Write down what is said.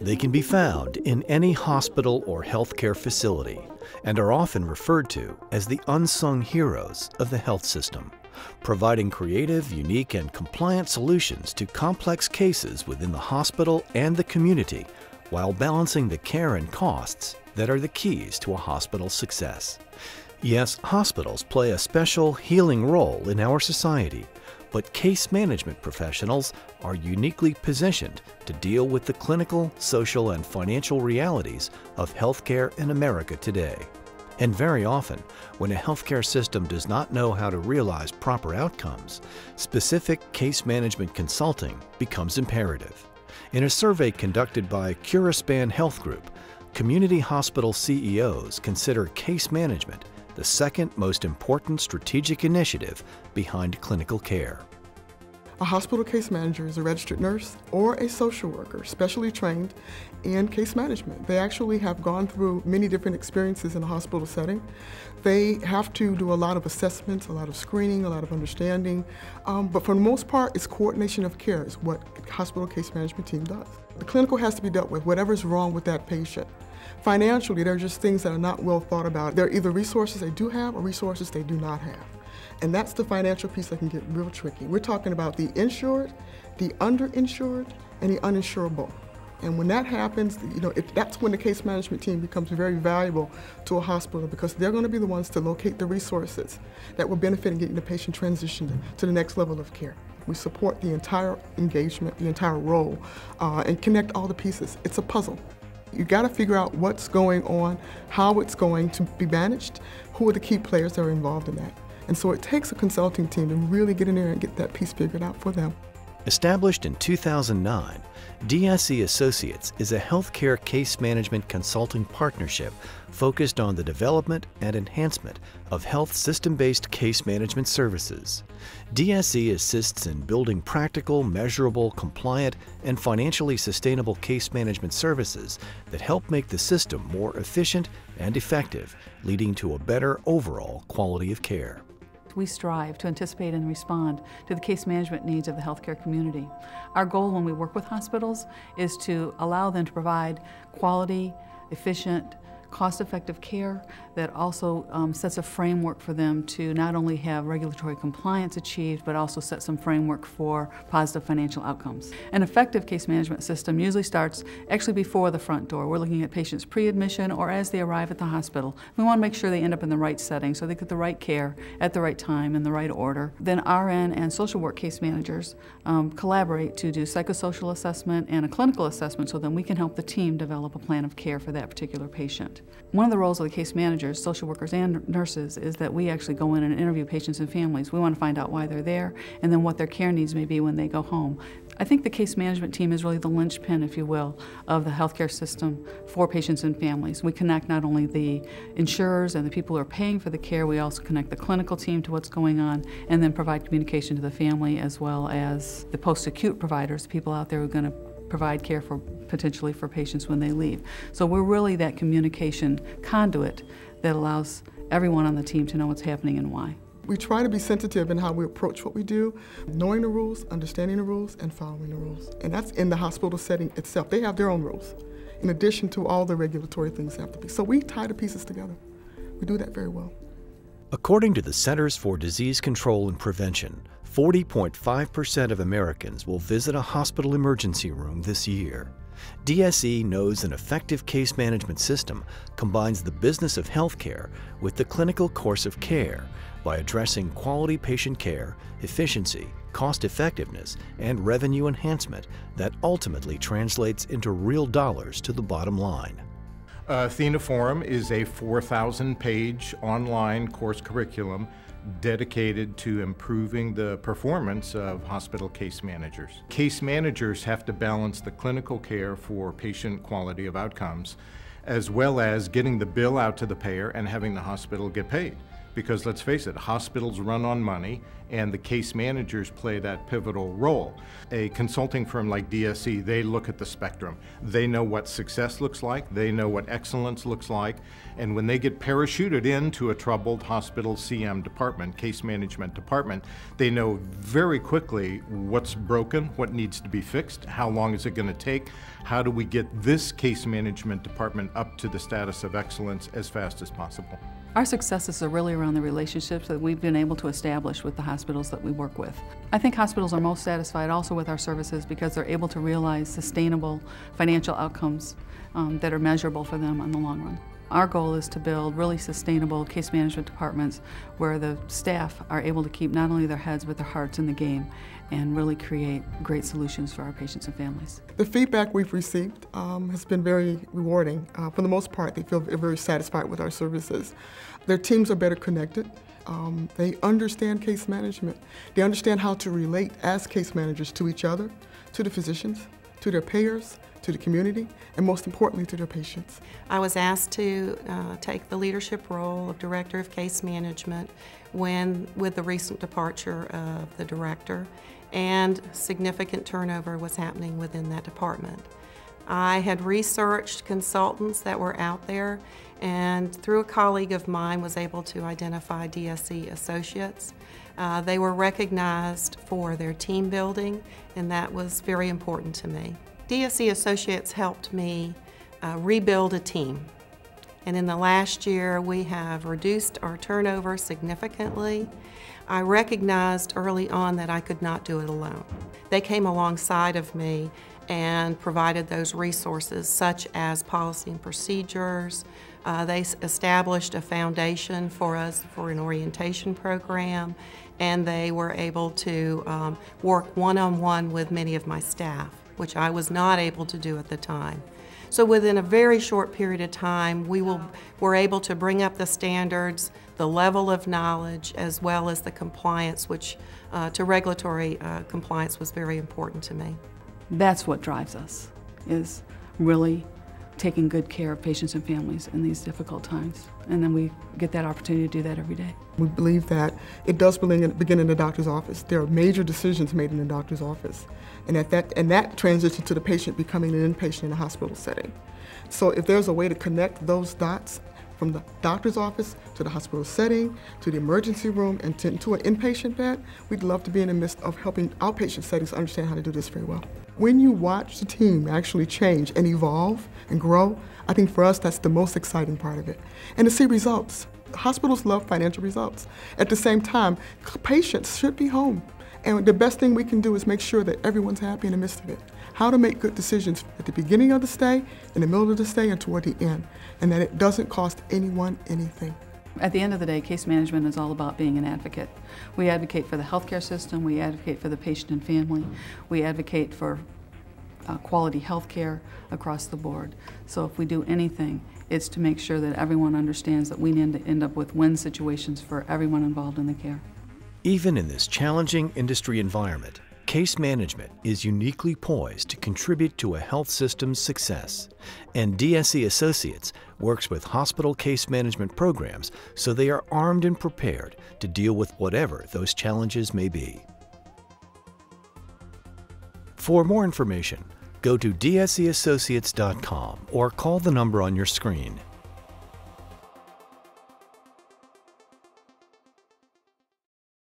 They can be found in any hospital or healthcare facility and are often referred to as the unsung heroes of the health system, providing creative, unique, and compliant solutions to complex cases within the hospital and the community while balancing the care and costs that are the keys to a hospital's success. Yes, hospitals play a special healing role in our society, but case management professionals are uniquely positioned to deal with the clinical, social, and financial realities of healthcare in America today. And very often, when a healthcare system does not know how to realize proper outcomes, specific case management consulting becomes imperative. In a survey conducted by Curaspan Health Group, community hospital CEOs consider case management the second most important strategic initiative behind clinical care. A hospital case manager is a registered nurse or a social worker specially trained in case management. They actually have gone through many different experiences in a hospital setting. They have to do a lot of assessments, a lot of screening, a lot of understanding, but for the most part, it's coordination of care is what a hospital case management team does. The clinical has to be dealt with, whatever's wrong with that patient. Financially, there are just things that are not well thought about. There are either resources they do have or resources they do not have. And that's the financial piece that can get real tricky. We're talking about the insured, the underinsured, and the uninsurable. And when that happens, that's when the case management team becomes very valuable to a hospital because they're going to be the ones to locate the resources that will benefit in getting the patient transitioned to the next level of care. We support the entire engagement, the entire role, and connect all the pieces. It's a puzzle. You got to figure out what's going on, how it's going to be managed, who are the key players that are involved in that. And so it takes a consulting team to really get in there and get that piece figured out for them. Established in 2009, DSE Associates is a healthcare case management consulting partnership focused on the development and enhancement of health system-based case management services. DSE assists in building practical, measurable, compliant, and financially sustainable case management services that help make the system more efficient and effective, leading to a better overall quality of care. We strive to anticipate and respond to the case management needs of the healthcare community. Our goal when we work with hospitals is to allow them to provide quality, efficient, cost-effective care that also sets a framework for them to not only have regulatory compliance achieved, but also set some framework for positive financial outcomes. An effective case management system usually starts actually before the front door. We're looking at patients pre-admission or as they arrive at the hospital. We want to make sure they end up in the right setting so they get the right care at the right time in the right order. Then RN and social work case managers collaborate to do psychosocial assessment and a clinical assessment so then we can help the team develop a plan of care for that particular patient. One of the roles of the case managers, social workers, and nurses is that we actually go in and interview patients and families. We want to find out why they're there and then what their care needs may be when they go home. I think the case management team is really the linchpin, if you will, of the healthcare system for patients and families. We connect not only the insurers and the people who are paying for the care, we also connect the clinical team to what's going on and then provide communication to the family as well as the post-acute providers, people out there who are going to provide care for potentially for patients when they leave. So we're really that communication conduit that allows everyone on the team to know what's happening and why. We try to be sensitive in how we approach what we do, knowing the rules, understanding the rules, and following the rules. And that's in the hospital setting itself. They have their own rules, in addition to all the regulatory things that have to be. So we tie the pieces together. We do that very well. According to the Centers for Disease Control and Prevention, 40.5% of Americans will visit a hospital emergency room this year. DSE knows an effective case management system combines the business of healthcare with the clinical course of care by addressing quality patient care, efficiency, cost-effectiveness, and revenue enhancement that ultimately translates into real dollars to the bottom line. Athena Forum is a 4,000-page online course curriculum dedicated to improving the performance of hospital case managers. Case managers have to balance the clinical care for patient quality of outcomes, as well as getting the bill out to the payer and having the hospital get paid. because let's face it, hospitals run on money and the case managers play that pivotal role. A consulting firm like DSE, they look at the spectrum. They know what success looks like, they know what excellence looks like, and when they get parachuted into a troubled hospital CM department, case management department, they know very quickly what's broken, what needs to be fixed, how long is it going to take, how do we get this case management department up to the status of excellence as fast as possible. Our successes are really around the relationships that we've been able to establish with the hospitals that we work with. I think hospitals are most satisfied also with our services because they're able to realize sustainable financial outcomes that are measurable for them in the long run. Our goal is to build really sustainable case management departments where the staff are able to keep not only their heads but their hearts in the game and really create great solutions for our patients and families. The feedback we've received has been very rewarding. For the most part, they feel very satisfied with our services. Their teams are better connected. They understand case management. They understand how to relate as case managers to each other, to the physicians, to their payers, to the community, and most importantly to their patients. I was asked to take the leadership role of Director of Case Management with the recent departure of the director, and significant turnover was happening within that department. I had researched consultants that were out there, and through a colleague of mine was able to identify DSE Associates. They were recognized for their team building, and that was very important to me. DSE Associates helped me rebuild a team. And in the last year, we have reduced our turnover significantly. I recognized early on that I could not do it alone. They came alongside of me and provided those resources such as policy and procedures. They established a foundation for us for an orientation program, and they were able to work one-on-one with many of my staff, which I was not able to do at the time. So within a very short period of time, we were able to bring up the standards, the level of knowledge, as well as the compliance, which to regulatory compliance was very important to me. That's what drives us, is really taking good care of patients and families in these difficult times. And then we get that opportunity to do that every day. We believe that it does begin in the doctor's office. There are major decisions made in the doctor's office, and that transitions to the patient becoming an inpatient in a hospital setting. So if there's a way to connect those dots from the doctor's office to the hospital setting, to the emergency room, and to an inpatient bed, we'd love to be in the midst of helping outpatient settings understand how to do this very well. When you watch the team actually change and evolve and grow, I think for us that's the most exciting part of it. And to see results. Hospitals love financial results. At the same time, patients should be home. And the best thing we can do is make sure that everyone's happy in the midst of it. How to make good decisions at the beginning of the stay, in the middle of the stay, and toward the end. And that it doesn't cost anyone anything. At the end of the day, case management is all about being an advocate. We advocate for the healthcare system, we advocate for the patient and family, we advocate for quality health care across the board. So if we do anything, it's to make sure that everyone understands that we need to end up with win situations for everyone involved in the care. Even in this challenging industry environment, case management is uniquely poised to contribute to a health system's success, and DSE Associates works with hospital case management programs so they are armed and prepared to deal with whatever those challenges may be. For more information, go to dseassociates.com or call the number on your screen.